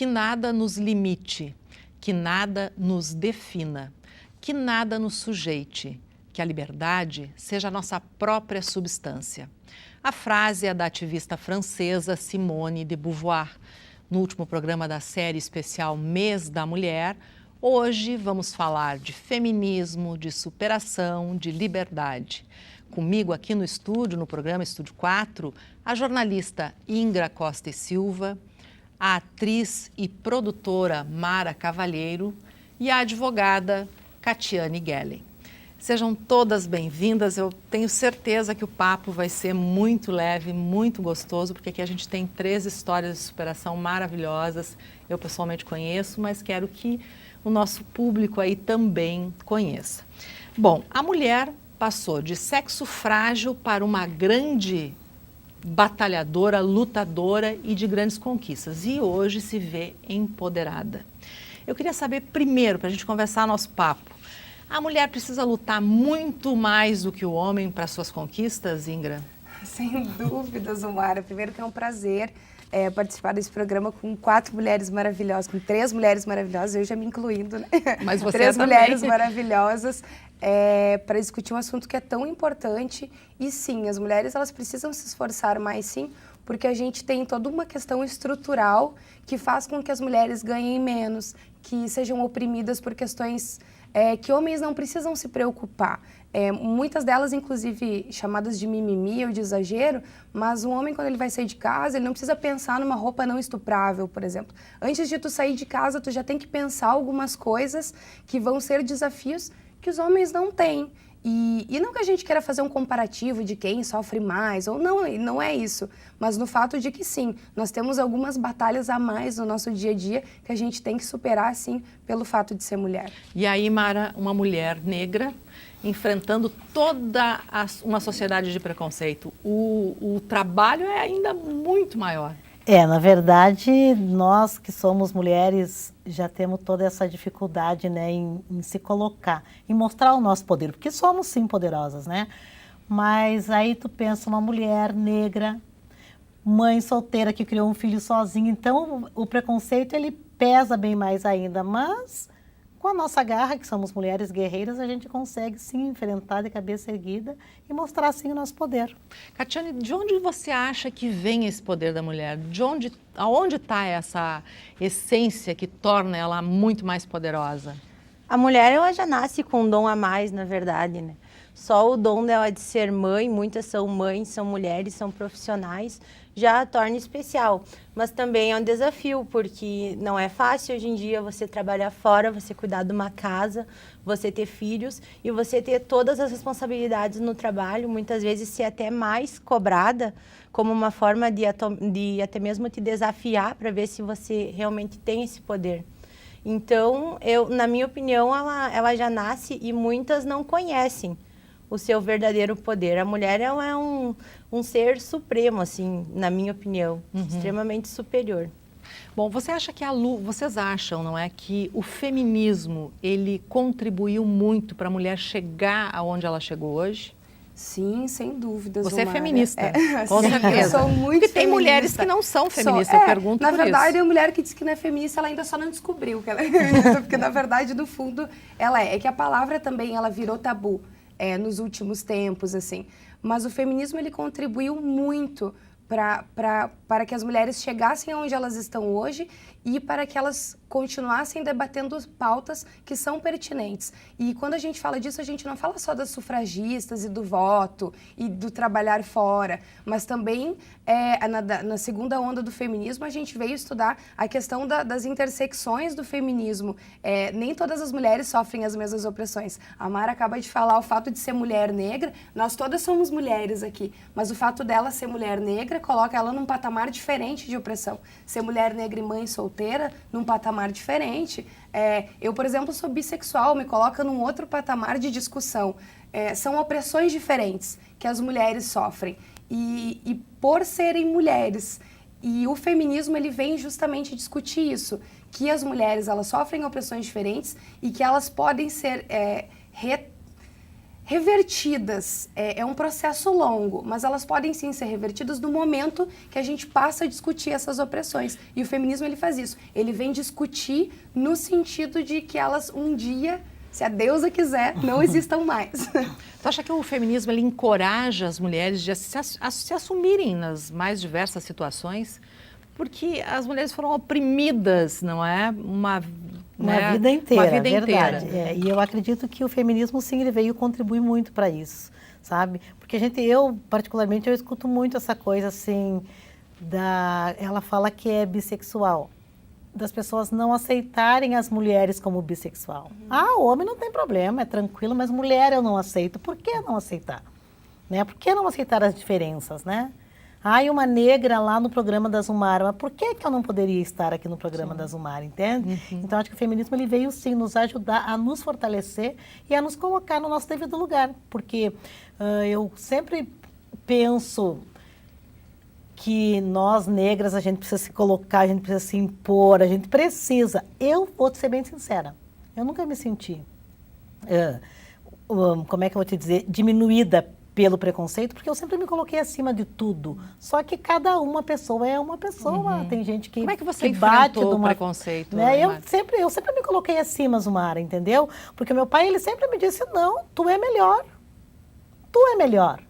nada nos limite, que nada nos defina, que nada nos sujeite, que a liberdade seja a nossa própria substância. A frase é da ativista francesa Simone de Beauvoir. No último programa da série especial Mês da Mulher, hoje vamos falar de feminismo, de superação, de liberdade. Comigo aqui no estúdio, no programa Estúdio 4, a jornalista Ingra Costa e Silva, a atriz e produtora Mara Cavalheiro e a advogada Catiane Gellen. Sejam todas bem-vindas, eu tenho certeza que o papo vai ser muito leve, muito gostoso, porque aqui a gente tem 3 histórias de superação maravilhosas. Eu pessoalmente conheço, mas quero que o nosso público aí também conheça. Bom, a mulher passou de sexo frágil para uma grande batalhadora, lutadora e de grandes conquistas. E hoje se vê empoderada. Eu queria saber primeiro, para a gente conversar nosso papo, a mulher precisa lutar muito mais do que o homem para suas conquistas, Ingra? Sem dúvidas, Omara. Primeiro que é um prazer participar desse programa com 4 mulheres maravilhosas, com 3 mulheres maravilhosas, eu já me incluindo, né? Mas você 3 também. mulheres maravilhosas para discutir um assunto que é tão importante. E sim, as mulheres elas precisam se esforçar mais, sim, porque a gente tem toda uma questão estrutural que faz com que as mulheres ganhem menos, que sejam oprimidas por questões que homens não precisam se preocupar. Muitas delas, inclusive, chamadas de mimimi ou de exagero, mas um homem, quando ele vai sair de casa, ele não precisa pensar numa roupa não estuprável, por exemplo. Antes de tu sair de casa, tu já tem que pensar algumas coisas que vão ser desafios que os homens não têm. E não que a gente queira fazer um comparativo de quem sofre mais, ou não é isso, mas no fato de que sim, nós temos algumas batalhas a mais no nosso dia a dia que a gente tem que superar, sim, pelo fato de ser mulher. E aí, Mara, uma mulher negra enfrentando toda uma sociedade de preconceito, o trabalho é ainda muito maior. Na verdade, nós que somos mulheres já temos toda essa dificuldade, né, em se colocar, em mostrar o nosso poder, porque somos sim poderosas, né? Mas aí tu pensa uma mulher negra, mãe solteira que criou um filho sozinha, então o preconceito ele pesa bem mais ainda, mas com a nossa garra, que somos mulheres guerreiras, a gente consegue sim enfrentar de cabeça erguida e mostrar sim o nosso poder. Catiane, de onde você acha que vem esse poder da mulher? Aonde está essa essência que torna ela muito mais poderosa? A mulher, ela já nasce com um dom a mais, na verdade, né? Só o dom dela de ser mãe, muitas são mães, são mulheres, são profissionais, já a torna especial. Mas também é um desafio, porque não é fácil hoje em dia você trabalhar fora, você cuidar de uma casa, você ter filhos e você ter todas as responsabilidades no trabalho, muitas vezes ser até mais cobrada, como uma forma de até mesmo te desafiar para ver se você realmente tem esse poder. Então, na minha opinião, ela já nasce e muitas não conhecem o seu verdadeiro poder. A mulher ela é um ser supremo, assim, na minha opinião, extremamente superior. Bom, vocês acham, não é, que o feminismo, ele contribuiu muito para a mulher chegar aonde ela chegou hoje? Sim, sem dúvidas. Você Omara. é feminista, com certeza. Eu sou muito Porque tem feminista. mulheres que não são feministas, eu pergunto na por verdade, isso. a mulher que diz que não é feminista, ela ainda só não descobriu que ela é feminista, porque na verdade, no fundo, ela é. É que a palavra também, ela virou tabu nos últimos tempos, assim. Mas o feminismo, ele contribuiu muito para que as mulheres chegassem onde elas estão hoje e para que elas continuassem debatendo pautas que são pertinentes. E quando a gente fala disso, a gente não fala só das sufragistas e do voto e do trabalhar fora, mas também na segunda onda do feminismo a gente veio estudar a questão das intersecções do feminismo. Nem todas as mulheres sofrem as mesmas opressões. A Mara acaba de falar o fato de ser mulher negra, nós todas somos mulheres aqui, mas o fato dela ser mulher negra coloca ela num patamar diferente de opressão. Ser mulher negra e mãe solteira num patamar diferente. Eu, por exemplo, sou bissexual, me coloca num outro patamar de discussão. São opressões diferentes que as mulheres sofrem. E por serem mulheres, e o feminismo ele vem justamente discutir isso, que as mulheres elas sofrem opressões diferentes e que elas podem ser revertidas. É um processo longo, mas elas podem sim ser revertidas no momento que a gente passa a discutir essas opressões. E o feminismo, ele faz isso. Ele vem discutir no sentido de que elas um dia, se a deusa quiser, não existam mais. Tu acha que o feminismo ele encoraja as mulheres a se assumirem nas mais diversas situações? Porque as mulheres foram oprimidas, não é? Uma vida inteira, uma vida verdade. inteira. E eu acredito que o feminismo, sim, ele veio contribuir muito para isso, sabe? Porque eu particularmente, eu escuto muito essa coisa assim, ela fala que é bissexual, das pessoas não aceitarem as mulheres como bissexual. O homem não tem problema, é tranquilo, mas mulher eu não aceito. Por que não aceitar? Né? Por que não aceitar as diferenças, né? E uma negra lá no programa da Zumara, mas por que eu não poderia estar aqui no programa da Zumara, entende? Então, acho que o feminismo ele veio, sim, nos ajudar a nos fortalecer e a nos colocar no nosso devido lugar, porque eu sempre penso que nós, negras, a gente precisa se colocar, a gente precisa se impor, a gente precisa. Eu vou ser bem sincera, eu nunca me senti, como é que eu vou te dizer, diminuída pelo preconceito, porque eu sempre me coloquei acima de tudo. Só que cada uma pessoa é uma pessoa. Tem gente que como é que você bate enfrentou o preconceito? Né? Eu sempre me coloquei acima, Zumara, entendeu? Porque meu pai, ele sempre me disse, não, tu é melhor. Tu é melhor.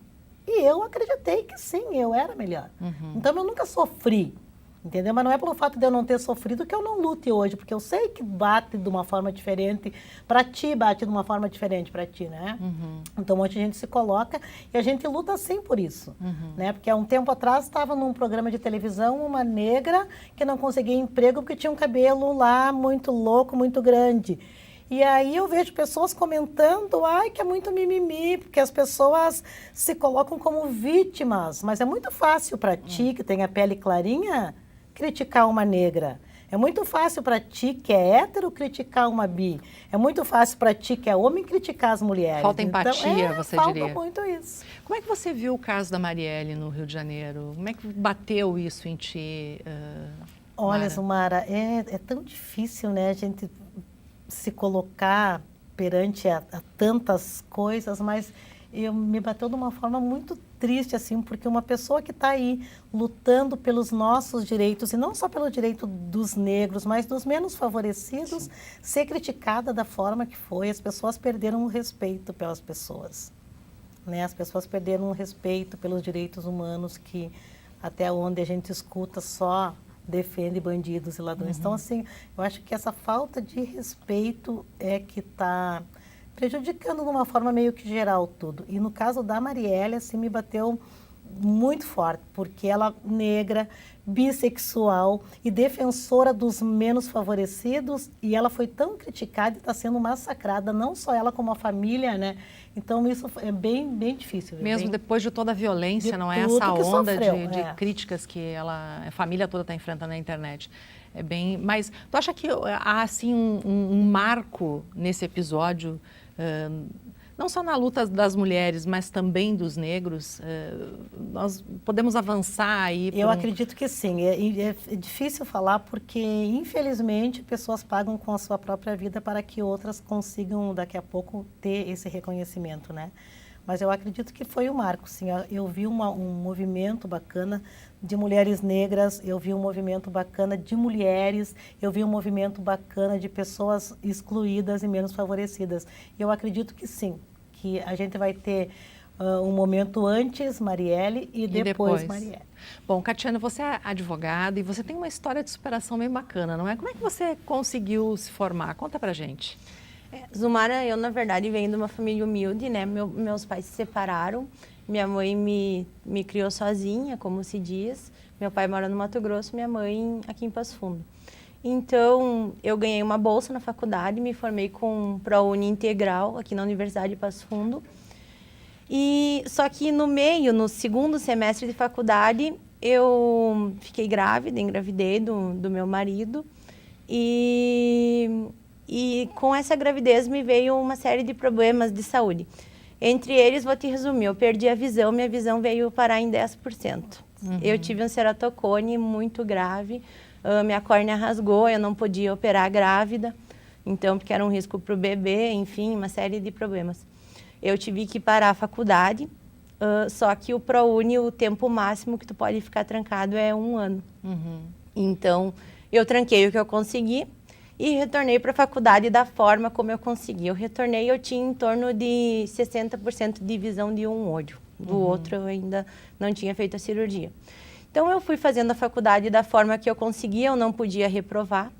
E eu acreditei que sim, eu era melhor. Então, eu nunca sofri. Entendeu? Mas não é pelo fato de eu não ter sofrido que eu não lute hoje, porque eu sei que bate de uma forma diferente para ti, bate de uma forma diferente para ti, né? Então, um monte de gente se coloca e a gente luta sim por isso, né? Porque há um tempo atrás estava num programa de televisão uma negra que não conseguia emprego porque tinha um cabelo lá muito louco, muito grande. E aí eu vejo pessoas comentando, que é muito mimimi, porque as pessoas se colocam como vítimas, mas é muito fácil para ti, que tem a pele clarinha, criticar uma negra. É muito fácil para ti, que é hétero, criticar uma bi. É muito fácil para ti, que é homem, criticar as mulheres. Falta empatia, então, você falta diria. Falta muito isso. Como é que você viu o caso da Marielle no Rio de Janeiro? Como é que bateu isso em ti, Olha, Zumara, é tão difícil, né, a gente se colocar perante a tantas coisas, mas me bateu de uma forma muito triste, assim, porque uma pessoa que está aí lutando pelos nossos direitos, e não só pelo direito dos negros, mas dos menos favorecidos, sim, ser criticada da forma que foi. As pessoas perderam o respeito pelas pessoas, né? As pessoas perderam o respeito pelos direitos humanos, que até onde a gente escuta só defende bandidos e ladrões. Então, assim, eu acho que essa falta de respeito é que está prejudicando de uma forma meio que geral tudo. E no caso da Marielle, assim, me bateu muito forte, porque ela negra, bissexual e defensora dos menos favorecidos, e ela foi tão criticada e está sendo massacrada, não só ela como a família, né? Então isso é bem difícil. Mesmo bem... depois de toda a violência, não é? Essa onda de críticas que a família toda está enfrentando na internet. É bem... Mas tu acha que há, assim, um marco nesse episódio, não só na luta das mulheres, mas também dos negros? Nós podemos avançar aí? Eu acredito que sim. É difícil falar porque, infelizmente, pessoas pagam com a sua própria vida para que outras consigam, daqui a pouco, ter esse reconhecimento, né? Mas eu acredito que foi um marco, sim. Eu vi um movimento bacana de mulheres negras, eu vi um movimento bacana de mulheres, eu vi um movimento bacana de pessoas excluídas e menos favorecidas. Eu acredito que sim, que a gente vai ter um momento antes Marielle e depois Marielle. Bom, Catiana, você é advogada e você tem uma história de superação bem bacana, não é? Como é que você conseguiu se formar? Conta pra gente. Zumara, eu na verdade venho de uma família humilde, né? Meus pais se separaram, minha mãe me criou sozinha, como se diz. Meu pai mora no Mato Grosso, minha mãe aqui em Passo Fundo. Então, eu ganhei uma bolsa na faculdade, me formei com ProUni integral aqui na Universidade de Passo Fundo. Só que no segundo semestre de faculdade, eu fiquei grávida, engravidei do meu marido. E com essa gravidez me veio uma série de problemas de saúde. Entre eles, vou te resumir, eu perdi a visão, minha visão veio parar em 10%. Eu tive um ceratocone muito grave, minha córnea rasgou, eu não podia operar grávida, então, porque era um risco para o bebê, enfim, uma série de problemas. eu tive que parar a faculdade, só que o ProUni, o tempo máximo que tu pode ficar trancado é 1 ano. Então, eu tranquei o que eu consegui e retornei para a faculdade da forma como eu consegui. Eu retornei e eu tinha em torno de 60% de visão de um olho. Do outro eu ainda não tinha feito a cirurgia. Então, eu fui fazendo a faculdade da forma que eu conseguia, eu não podia reprovar,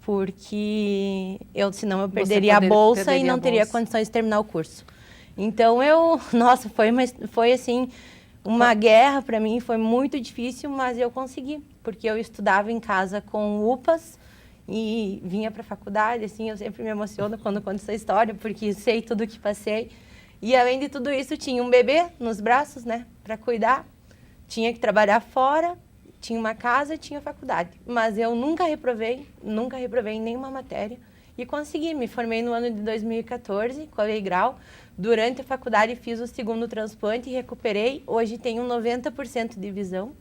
porque senão eu perderia a bolsa e não teria condições de terminar o curso. Então, nossa, foi assim, uma guerra para mim, foi muito difícil, mas eu consegui, porque eu estudava em casa com UPAs e vinha para a faculdade, assim, eu sempre me emociono quando conto essa história, porque sei tudo o que passei. E, além de tudo isso, tinha um bebê nos braços, né, para cuidar, tinha que trabalhar fora, tinha uma casa e tinha faculdade. Mas eu nunca reprovei em nenhuma matéria e consegui. Me formei no ano de 2014, colei grau. Durante a faculdade fiz o 2º transplante e recuperei. Hoje tenho 90% de visão.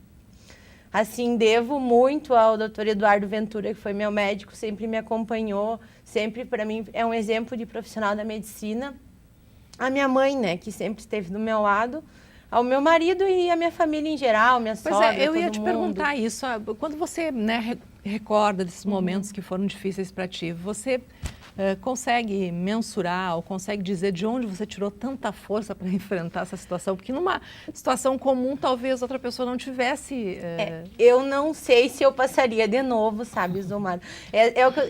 Assim, devo muito ao Dr. Eduardo Ventura, que foi meu médico, sempre me acompanhou, sempre para mim é um exemplo de profissional da medicina. A minha mãe, né, que sempre esteve do meu lado, ao meu marido e a minha família em geral, minha sogra, todo mundo. Pois é, eu ia te perguntar isso. Quando você, né, recorda desses momentos que foram difíceis para ti, você consegue mensurar ou consegue dizer de onde você tirou tanta força para enfrentar essa situação? Porque numa situação comum, talvez outra pessoa não tivesse... Eu não sei se eu passaria de novo, sabe, Zumar?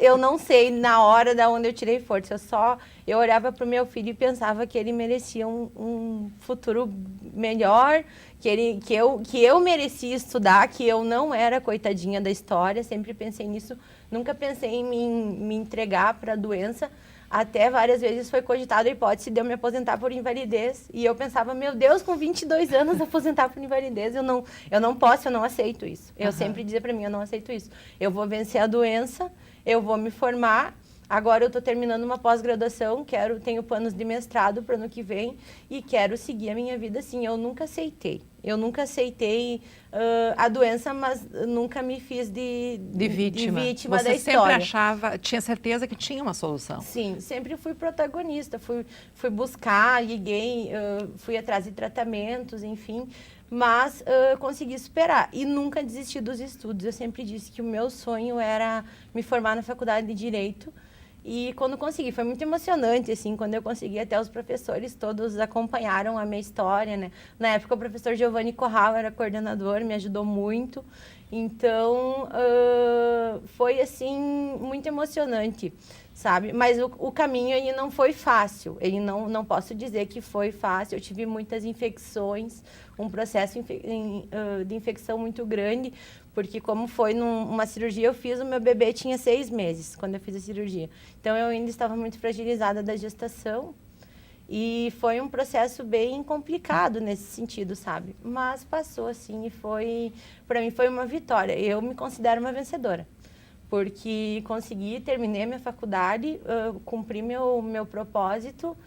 Eu não sei na hora da onde eu tirei força. Eu olhava para o meu filho e pensava que ele merecia um futuro melhor, que eu merecia estudar, que eu não era coitadinha da história. Sempre pensei nisso. Nunca pensei em me entregar para a doença. Até várias vezes foi cogitada a hipótese de eu me aposentar por invalidez. E eu pensava, meu Deus, com 22 anos aposentar por invalidez, eu não posso, eu não aceito isso. Eu sempre dizia para mim, eu não aceito isso. Eu vou vencer a doença, eu vou me formar. Agora eu estou terminando uma pós-graduação, tenho planos de mestrado para o ano que vem e quero seguir a minha vida assim. Eu nunca aceitei a doença, mas nunca me fiz de vítima da história. Você sempre tinha certeza que tinha uma solução? Sim, sempre fui protagonista, fui buscar, liguei, fui atrás de tratamentos, enfim, mas consegui superar e nunca desisti dos estudos. Eu sempre disse que o meu sonho era me formar na faculdade de Direito. E quando consegui, foi muito emocionante, assim, quando eu consegui, até os professores todos acompanharam a minha história, né? Na época, o professor Giovanni Corral era coordenador, me ajudou muito. Então, foi, assim, muito emocionante, sabe? Mas o caminho, ele não foi fácil. Não posso dizer que foi fácil. Eu tive muitas infecções, um processo de infecção muito grande, porque como foi numa cirurgia eu fiz, o meu bebê tinha 6 meses quando eu fiz a cirurgia. Então, eu ainda estava muito fragilizada da gestação e foi um processo bem complicado nesse sentido, sabe? Mas passou, assim, e para mim foi uma vitória. Eu me considero uma vencedora, porque terminei a minha faculdade, cumpri meu propósito.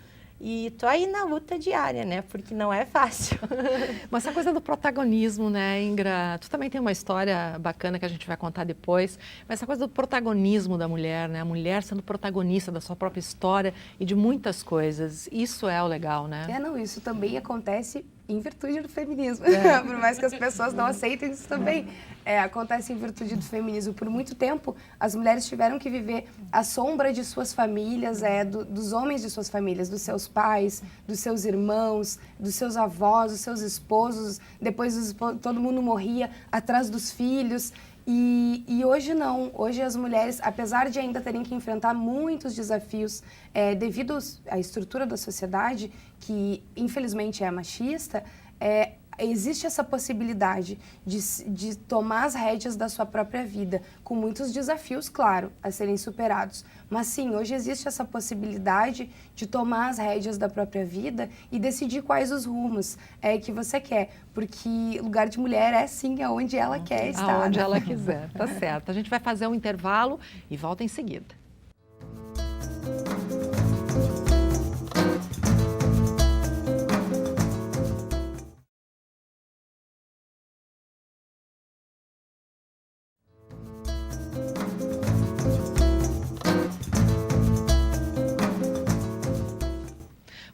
E tô aí na luta diária, né? Porque não é fácil. Mas essa coisa do protagonismo, né, Ingra? Tu também tem uma história bacana que a gente vai contar depois. Mas essa coisa do protagonismo da mulher, né? A mulher sendo protagonista da sua própria história e de muitas coisas. Isso é o legal, né? Isso também acontece em virtude do feminismo. Por mais que as pessoas não aceitem, isso também acontece em virtude do feminismo. Por muito tempo, as mulheres tiveram que viver à sombra de suas famílias, dos homens de suas famílias, dos seus pais, dos seus irmãos, dos seus avós, dos seus esposos. Depois todo mundo morria atrás dos filhos. E hoje não. Hoje as mulheres, apesar de ainda terem que enfrentar muitos desafios devido à estrutura da sociedade, que infelizmente é machista, existe essa possibilidade de tomar as rédeas da sua própria vida, com muitos desafios, claro, a serem superados. Mas sim, hoje existe essa possibilidade de tomar as rédeas da própria vida e decidir quais os rumos que você quer. Porque lugar de mulher é sim aonde ela quer estar. Aonde ela quiser, tá certo. A gente vai fazer um intervalo e volta em seguida.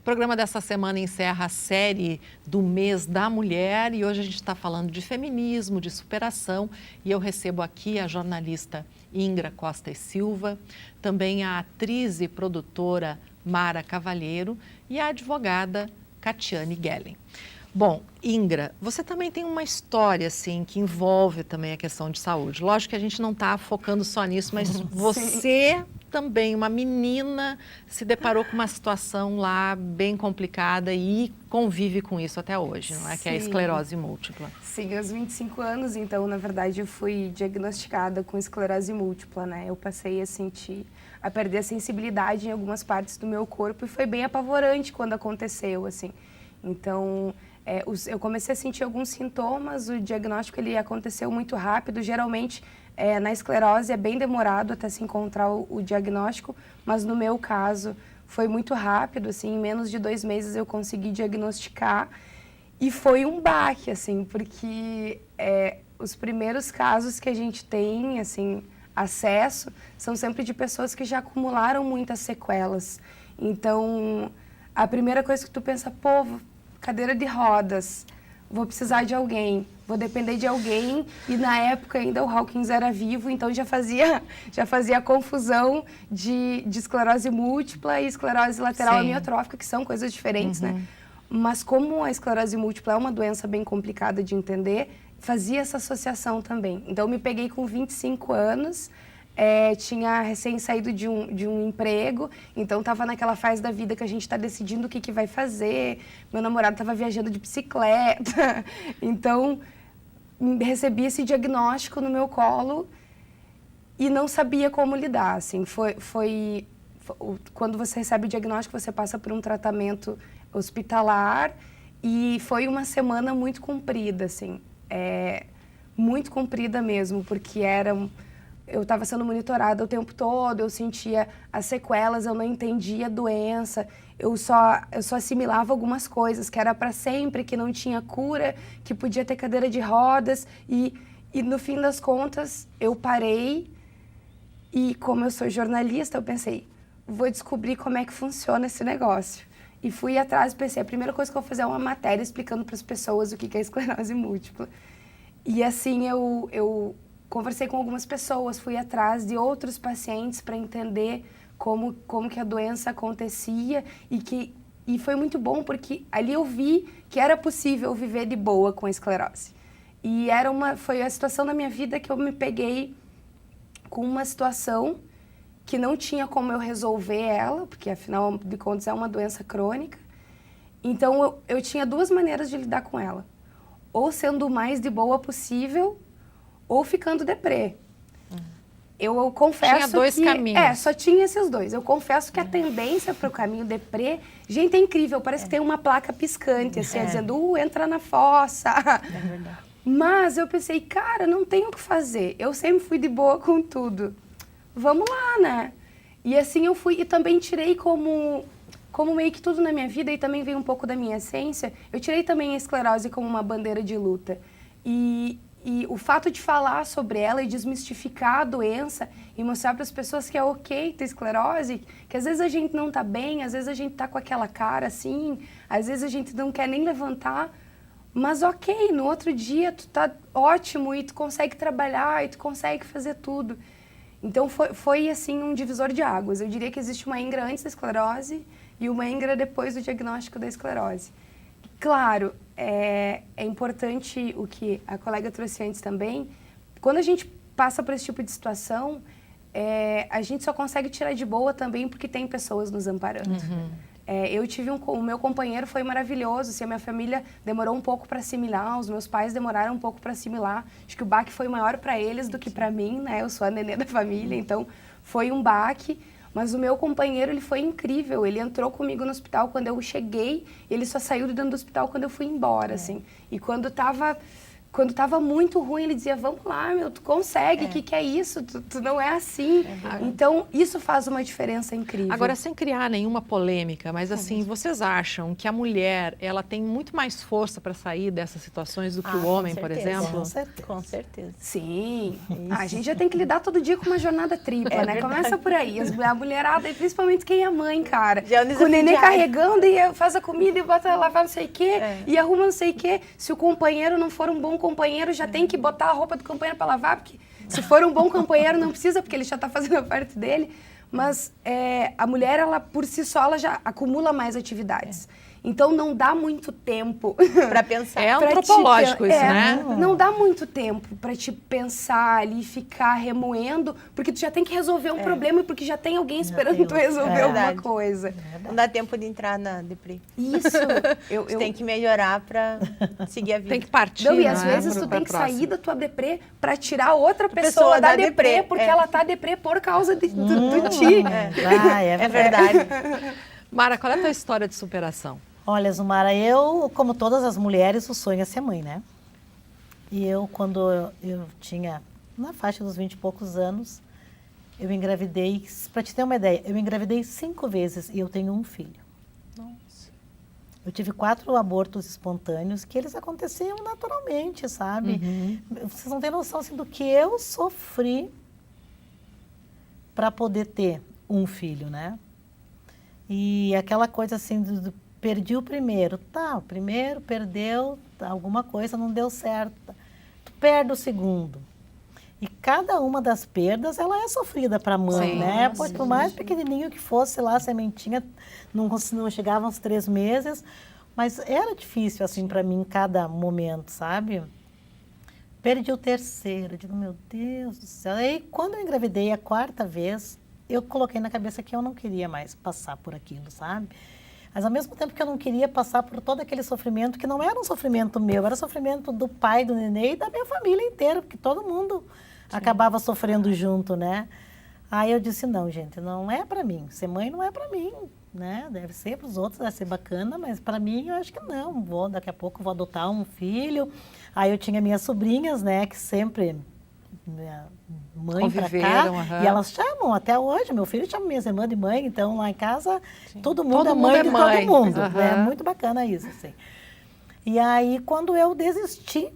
O programa dessa semana encerra a série do mês da mulher e hoje a gente está falando de feminismo, de superação e eu recebo aqui a jornalista Ingra Costa e Silva, também a atriz e produtora Mara Cavalheiro e a advogada Catiane Gellen. Bom, Ingra, você também tem uma história assim que envolve também a questão de saúde. Lógico que a gente não está focando só nisso, mas você também, uma menina, se deparou com uma situação lá bem complicada e convive com isso até hoje, não é? Que é a esclerose múltipla. Sim, aos 25 anos, então, na verdade, eu fui diagnosticada com esclerose múltipla, né? Eu passei a perder a sensibilidade em algumas partes do meu corpo e foi bem apavorante quando aconteceu, assim. Então, eu comecei a sentir alguns sintomas, o diagnóstico ele aconteceu muito rápido, geralmente na esclerose é bem demorado até se encontrar o diagnóstico, mas no meu caso foi muito rápido, assim, em menos de 2 meses eu consegui diagnosticar e foi um baque, assim, porque os primeiros casos que a gente tem, assim, acesso são sempre de pessoas que já acumularam muitas sequelas. Então, a primeira coisa que tu pensa, pô, cadeira de rodas, vou precisar de alguém, vou depender de alguém, e na época ainda o Hawkins era vivo, então já fazia a confusão de esclerose múltipla e esclerose lateral amiotrófica, que são coisas diferentes, né? Mas como a esclerose múltipla é uma doença bem complicada de entender, fazia essa associação também. Então, eu me peguei com 25 anos, tinha recém saído de um emprego, então estava naquela fase da vida que a gente está decidindo o que vai fazer. Meu namorado estava viajando de bicicleta, então recebi esse diagnóstico no meu colo e não sabia como lidar. Assim, quando você recebe o diagnóstico, você passa por um tratamento hospitalar e foi uma semana muito comprida, assim, muito comprida mesmo, porque eu estava sendo monitorada o tempo todo, eu sentia as sequelas, eu não entendia a doença, eu só assimilava algumas coisas, que era para sempre, que não tinha cura, que podia ter cadeira de rodas, e no fim das contas eu parei e como eu sou jornalista, eu pensei, vou descobrir como é que funciona esse negócio. E fui atrás e pensei, a primeira coisa que eu vou fazer é uma matéria explicando para as pessoas o que é esclerose múltipla. E assim eu conversei com algumas pessoas, fui atrás de outros pacientes para entender como que a doença acontecia e foi muito bom porque ali eu vi que era possível viver de boa com a esclerose. E foi a situação da minha vida que eu me peguei com uma situação que não tinha como eu resolver ela, porque afinal de contas é uma doença crônica. Então eu tinha 2 maneiras de lidar com ela. Ou sendo o mais de boa possível, ou ficando deprê. Eu confesso tinha 2 caminhos. Só tinha esses 2. Eu confesso que a tendência para o caminho deprê, gente, é incrível, parece que tem uma placa piscante, assim, dizendo, entra na fossa. É verdade. Mas eu pensei, cara, não tenho o que fazer. Eu sempre fui de boa com tudo. Vamos lá, né? E assim eu fui, e também tirei como meio que tudo na minha vida, e também veio um pouco da minha essência, eu tirei também a esclerose como uma bandeira de luta. E o fato de falar sobre ela e desmistificar a doença e mostrar para as pessoas que é ok ter esclerose, que às vezes a gente não tá bem, às vezes a gente tá com aquela cara assim, às vezes a gente não quer nem levantar, mas ok, no outro dia tu tá ótimo e tu consegue trabalhar e tu consegue fazer tudo. Então foi assim um divisor de águas. Eu diria que existe uma Ingra antes da esclerose e uma Ingra depois do diagnóstico da esclerose. Claro, é importante o que a colega trouxe antes também. Quando a gente passa por esse tipo de situação, a gente só consegue tirar de boa também porque tem pessoas nos amparando. Eu tive o meu companheiro foi maravilhoso, assim, a minha família demorou um pouco para assimilar, os meus pais demoraram um pouco para assimilar. Acho que o baque foi maior para eles do que para mim, né? Eu sou a nenê da família, então foi um baque. Mas o meu companheiro, ele foi incrível. Ele entrou comigo no hospital quando eu cheguei, ele só saiu de dentro do hospital quando eu fui embora, assim. E quando estava quando tava muito ruim, ele dizia, vamos lá, meu, tu consegue, que é isso? Tu não é assim. Então, isso faz uma diferença incrível. Agora, sem criar nenhuma polêmica, mas assim, vocês acham que a mulher, ela tem muito mais força para sair dessas situações do que o homem, por exemplo? Com certeza. Com certeza. Sim. A gente já tem que lidar todo dia com uma jornada tripla, né? verdade. Começa por aí. A mulherada, e principalmente quem é mãe, cara. Já é um Com o neném desafio diário. carregando e faz a comida e bota lavar não sei o quê, e arruma não sei o quê. Se o companheiro não for um bom companheiro, já tem que botar a roupa do companheiro para lavar, porque se for um bom companheiro não precisa, porque ele já tá fazendo a parte dele. Mas a mulher, ela por si só, ela já acumula mais atividades. Então não dá muito tempo Para pensar. É pra antropológico te, isso, né? Não dá muito tempo para te pensar ali, ficar remoendo, porque tu já tem que resolver um problema e porque já tem alguém esperando tem tu outro. resolver É alguma verdade. coisa. Não dá tempo de entrar na deprê. Isso. Você tem que melhorar para seguir a vida. Tem que partir, Não, e não às é? vezes tu Pra tem que próxima. sair da tua deprê pra tirar outra pessoa Pessoa da da deprê, deprê, porque é. ela tá deprê por causa do ti. É verdade. Mara, qual é a tua história de superação? Olha, Zumara, eu, como todas as mulheres, o sonho é ser mãe, né? E eu, quando eu tinha, na faixa dos 20 e poucos anos, eu engravidei, para te ter uma ideia, eu engravidei 5 vezes e eu tenho um filho. Nossa. Eu tive 4 abortos espontâneos que eles aconteciam naturalmente, sabe? Vocês não têm noção assim, do que eu sofri para poder ter um filho, né? E aquela coisa assim, perdi o primeiro. Tá, o primeiro perdeu, alguma coisa não deu certo. Tu perde o segundo. E cada uma das perdas, ela é sofrida para a mãe, Sim, né? sim, Pois, por mais pequenininho que fosse lá, a sementinha, não chegava aos 3 meses, mas era difícil, assim, para mim, em cada momento, sabe? Perdi o terceiro, eu digo, meu Deus do céu. Aí, quando eu engravidei a 4ª vez, eu coloquei na cabeça que eu não queria mais passar por aquilo, sabe? Mas ao mesmo tempo que eu não queria passar por todo aquele sofrimento, que não era um sofrimento meu, era sofrimento do pai do neném e da minha família inteira, porque todo mundo acabava sofrendo junto, né? Aí eu disse, não, gente, não é para mim, ser mãe não é para mim, né? Deve ser para os outros, deve ser bacana, mas para mim eu acho que não, daqui a pouco vou adotar um filho. Aí eu tinha minhas sobrinhas, né, que sempre... minha mãe para cá, Conviveram, aham. e elas chamam até hoje, meu filho chama minhas irmãs de mãe, então lá em casa todo mundo Todo é mundo mãe é de mãe, todo mundo, aham. né? Muito bacana isso, assim. E aí, quando eu desisti,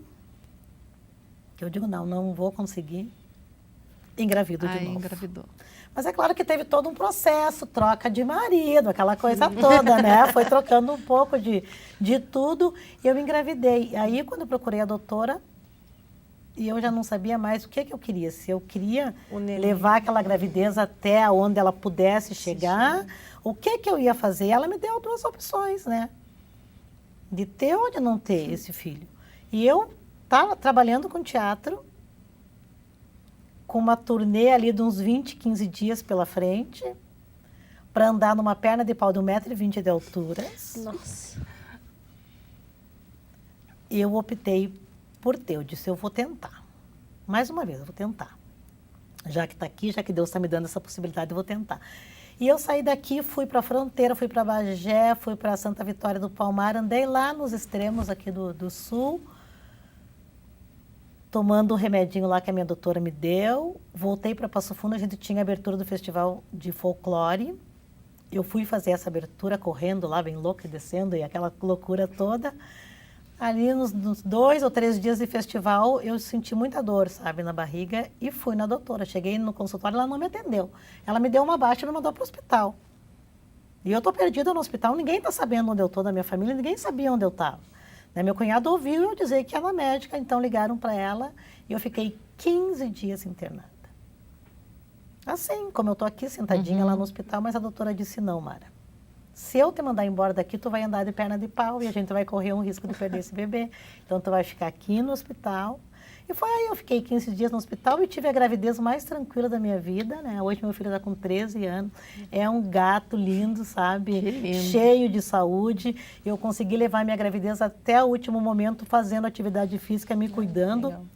que eu digo, não vou conseguir, engravido de Ai, novo. engravidou. Mas é claro que teve todo um processo, troca de marido, aquela coisa toda, né? Foi trocando um pouco de tudo e eu engravidei. Aí, quando eu procurei a doutora, e eu já não sabia mais o que eu queria. Se eu queria levar aquela gravidez até onde ela pudesse chegar, o que eu ia fazer? Ela me deu 2 opções, né? De ter ou de não ter esse filho. E eu estava trabalhando com teatro, com uma turnê ali de uns 20, 15 dias pela frente, para andar numa perna de pau de 1,20 m de altura. Nossa. E eu optei por ter. Eu disse, eu vou tentar. Mais uma vez, eu vou tentar. Já que está aqui, já que Deus está me dando essa possibilidade, eu vou tentar. E eu saí daqui, fui para a fronteira, fui para Bagé, fui para Santa Vitória do Palmar, andei lá nos extremos aqui do sul, tomando um remedinho lá que a minha doutora me deu. Voltei para Passo Fundo, a gente tinha a abertura do Festival de Folclore. Eu fui fazer essa abertura correndo lá, bem louca, descendo, e aquela loucura toda. Ali nos 2 ou 3 dias de festival, eu senti muita dor, sabe, na barriga, e fui na doutora. Cheguei no consultório, ela não me atendeu. Ela me deu uma baixa e me mandou para o hospital. E eu estou perdida no hospital, ninguém está sabendo onde eu estou, da minha família, ninguém sabia onde eu estava. Né? Meu cunhado ouviu eu dizer que era médica, então ligaram para ela, e eu fiquei 15 dias internada. Assim, como eu estou aqui sentadinha lá no hospital, mas a doutora disse, não, Mara. Se eu te mandar embora daqui, tu vai andar de perna de pau e a gente vai correr um risco de perder esse bebê. Então, tu vai ficar aqui no hospital. E foi aí, eu fiquei 15 dias no hospital e tive a gravidez mais tranquila da minha vida, né? Hoje meu filho está com 13 anos. É um gato lindo, sabe? Que lindo. Cheio de saúde. Eu consegui levar minha gravidez até o último momento fazendo atividade física, me cuidando. Legal.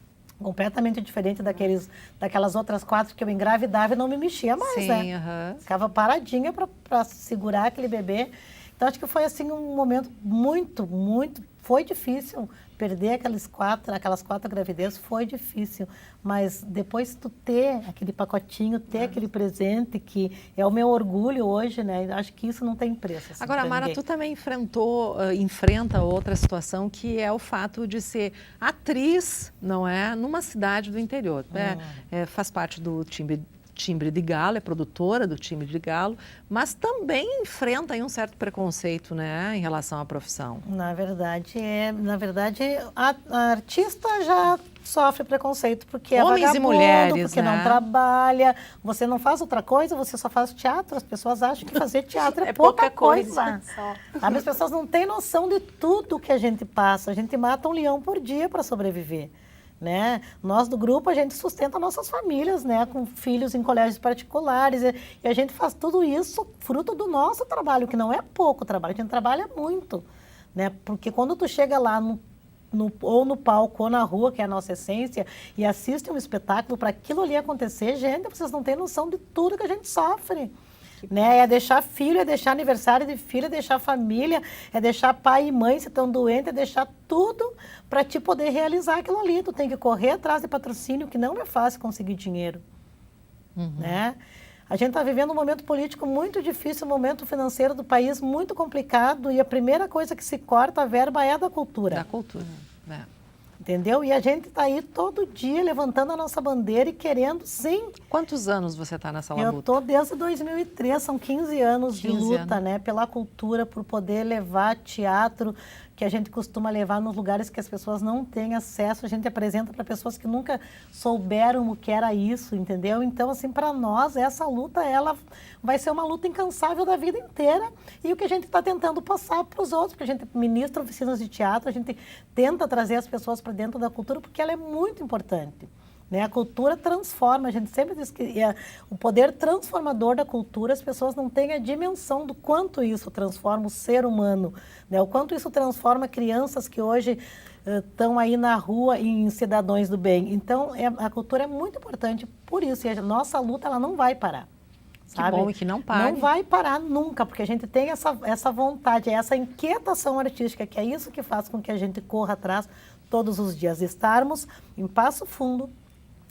Completamente diferente daquelas outras 4 que eu engravidava e não me mexia mais, né? Sim, aham. Ficava paradinha para segurar aquele bebê. Então, acho que foi, assim, um momento muito, muito foi difícil perder aquelas 4 gravidezes, foi difícil, mas depois tu ter aquele pacotinho, ter aquele presente que é o meu orgulho hoje, né? Acho que isso não tem preço. Assim, Agora, Mara, ninguém. tu também enfrenta outra situação, que é o fato de ser atriz, não é, numa cidade do interior. Faz parte do Timbre de Galo, é produtora do Timbre de Galo, mas também enfrenta aí um certo preconceito, né, em relação à profissão. Na verdade, a artista já sofre preconceito porque é Homens vagabundo, e mulheres, porque né? não trabalha, você não faz outra coisa, você só faz teatro. As pessoas acham que fazer teatro é pouca coisa. Sabe? As pessoas não têm noção de tudo que a gente passa. A gente mata um leão por dia para sobreviver. Né? Nós do grupo, a gente sustenta nossas famílias, né? Com filhos em colégios particulares, e a gente faz tudo isso fruto do nosso trabalho, que não é pouco trabalho, a gente trabalha muito, né? Porque quando tu chega lá ou no palco ou na rua, que é a nossa essência, e assiste um espetáculo, para aquilo ali acontecer, gente, vocês não têm noção de tudo que a gente sofre. Né? É deixar filho, é deixar aniversário de filho, é deixar família, é deixar pai e mãe se estão doentes, é deixar tudo para te poder realizar aquilo ali. Tu tem que correr atrás de patrocínio, que não é fácil conseguir dinheiro. Né? A gente está vivendo um momento político muito difícil, um momento financeiro do país muito complicado, e a primeira coisa que se corta a verba é da cultura. Da cultura, né? Entendeu? E a gente está aí todo dia levantando a nossa bandeira e querendo, sim. Quantos anos você está nessa labuta? Eu estou desde 2003, são 15 anos de 15 luta, anos. né? Pela cultura, por poder levar teatro, que a gente costuma levar nos lugares que as pessoas não têm acesso. A gente apresenta para pessoas que nunca souberam o que era isso, entendeu? Então, assim, para nós, essa luta, ela vai ser uma luta incansável da vida inteira. E o que a gente está tentando passar para os outros, porque a gente ministra oficinas de teatro, a gente tenta trazer as pessoas para dentro da cultura, porque ela é muito importante. Né? A cultura transforma, a gente sempre diz que o poder transformador da cultura, as pessoas não têm a dimensão do quanto isso transforma o ser humano, né? O quanto isso transforma crianças que hoje estão aí na rua em cidadãos do bem. Então, a cultura é muito importante por isso, e a nossa luta ela não vai parar. Sabe? Que bom, e que não pare. Não vai parar nunca, porque a gente tem essa vontade, essa inquietação artística, que é isso que faz com que a gente corra atrás todos os dias. Estarmos em Passo Fundo,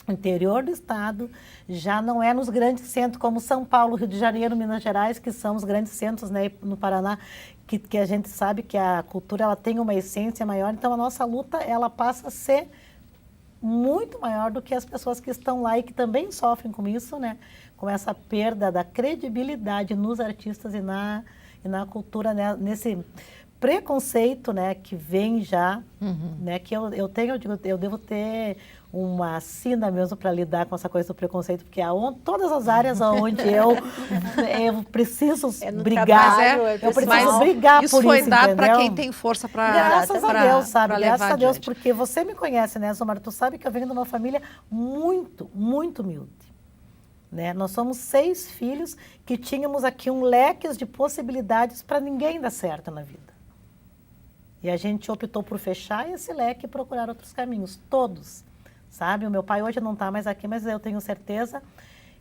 interior do estado, já não é nos grandes centros como São Paulo, Rio de Janeiro, Minas Gerais, que são os grandes centros, né, no Paraná, que a gente sabe que a cultura ela tem uma essência maior. Então, a nossa luta ela passa a ser muito maior do que as pessoas que estão lá e que também sofrem com isso, né? Com essa perda da credibilidade nos artistas e na cultura, né? Nesse preconceito, né, que vem já, né, que eu devo ter uma sina mesmo para lidar com essa coisa do preconceito, porque todas as áreas onde eu preciso brigar, eu preciso brigar por isso, isso foi dado entendeu? para quem tem força para Graças a Deus, sabe? Graças a Deus, porque você me conhece, né, Zomar? Tu sabe que eu venho de uma família muito, muito humilde. Né? Nós somos 6 filhos que tínhamos aqui um leque de possibilidades para ninguém dar certo na vida. E a gente optou por fechar esse leque e procurar outros caminhos, todos, sabe? O meu pai hoje não está mais aqui, mas eu tenho certeza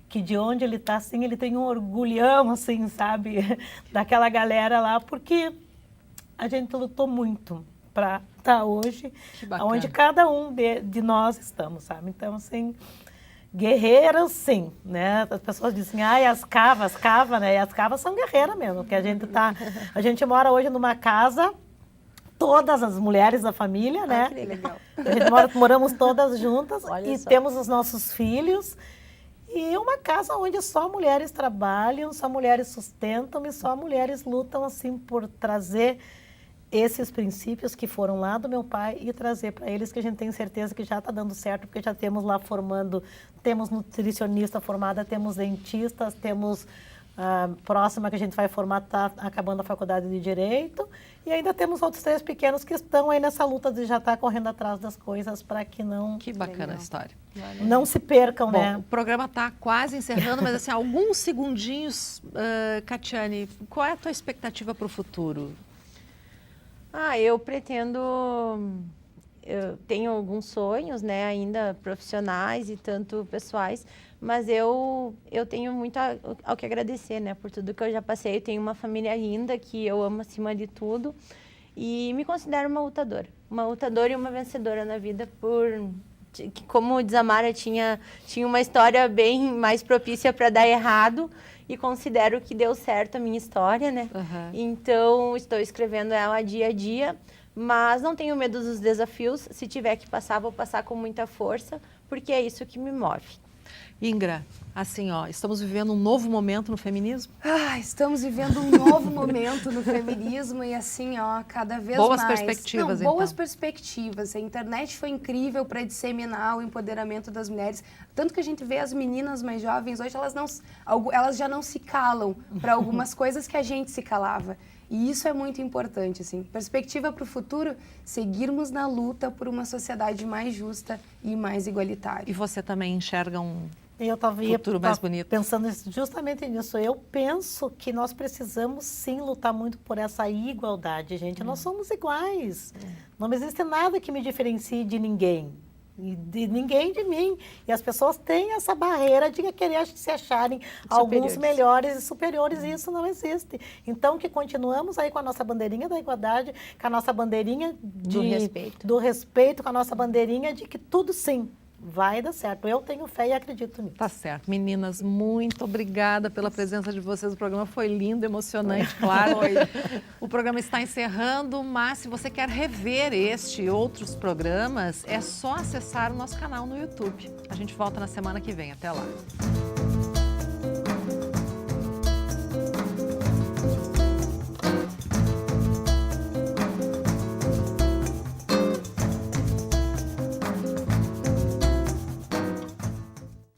que de onde ele está, assim, ele tem um orgulhão, assim, sabe? Daquela galera lá, porque a gente lutou muito para estar hoje onde cada um de nós estamos, sabe? Então, assim, guerreiras, sim, né? As pessoas dizem, as cavas, né? E as cavas são guerreiras mesmo, que a gente mora hoje numa casa, todas as mulheres da família, né? Que legal. A gente moramos todas juntas. Olha E só. temos os nossos filhos. E uma casa onde só mulheres trabalham, só mulheres sustentam e só mulheres lutam, assim, por trazer esses princípios que foram lá do meu pai e trazer para eles, que a gente tem certeza que já está dando certo, porque já temos lá temos nutricionista formada, temos dentistas, temos a próxima que a gente vai formar, está acabando a faculdade de Direito, e ainda temos outros 3 pequenos que estão aí nessa luta de já estar correndo atrás das coisas para que não... Que bacana a história. Não se percam, Bom, né? o programa está quase encerrando, mas assim, alguns segundinhos, Catiane, qual é a tua expectativa para o futuro? Eu pretendo... Eu tenho alguns sonhos, né, ainda profissionais e tanto pessoais, mas eu tenho muito ao que agradecer, né, por tudo que eu já passei. Eu tenho uma família linda que eu amo acima de tudo E me considero uma lutadora e uma vencedora na vida como diz a Mara, tinha uma história bem mais propícia para dar errado e considero que deu certo a minha história, né? Uhum. Então, estou escrevendo ela dia a dia, mas não tenho medo dos desafios. Se tiver que passar, vou passar com muita força, porque é isso que me move. Ingra, assim, ó, estamos vivendo um novo momento no feminismo? Estamos vivendo um novo momento no feminismo e assim, ó, cada vez boas mais. Perspectivas, boas então. perspectivas. A internet foi incrível para disseminar o empoderamento das mulheres. Tanto que a gente vê as meninas mais jovens, hoje elas já não se calam para algumas coisas que a gente se calava. E isso é muito importante, assim. Perspectiva para o futuro, seguirmos na luta por uma sociedade mais justa e mais igualitária. E você também enxerga um futuro mais bonito? Pensando justamente nisso. Eu penso que nós precisamos sim lutar muito por essa igualdade, gente. Nós somos iguais. Não existe nada que me diferencie de ninguém. E de ninguém de mim. E as pessoas têm essa barreira de querer se acharem alguns melhores e superiores, e isso não existe. Então, que continuamos aí com a nossa bandeirinha da igualdade, com a nossa bandeirinha do respeito, com a nossa bandeirinha de que tudo sim vai dar certo. Eu tenho fé e acredito nisso. Tá certo. Meninas, muito obrigada pela presença de vocês. O programa foi lindo, emocionante, claro. O programa está encerrando, mas se você quer rever este e outros programas, é só acessar o nosso canal no YouTube. A gente volta na semana que vem. Até lá.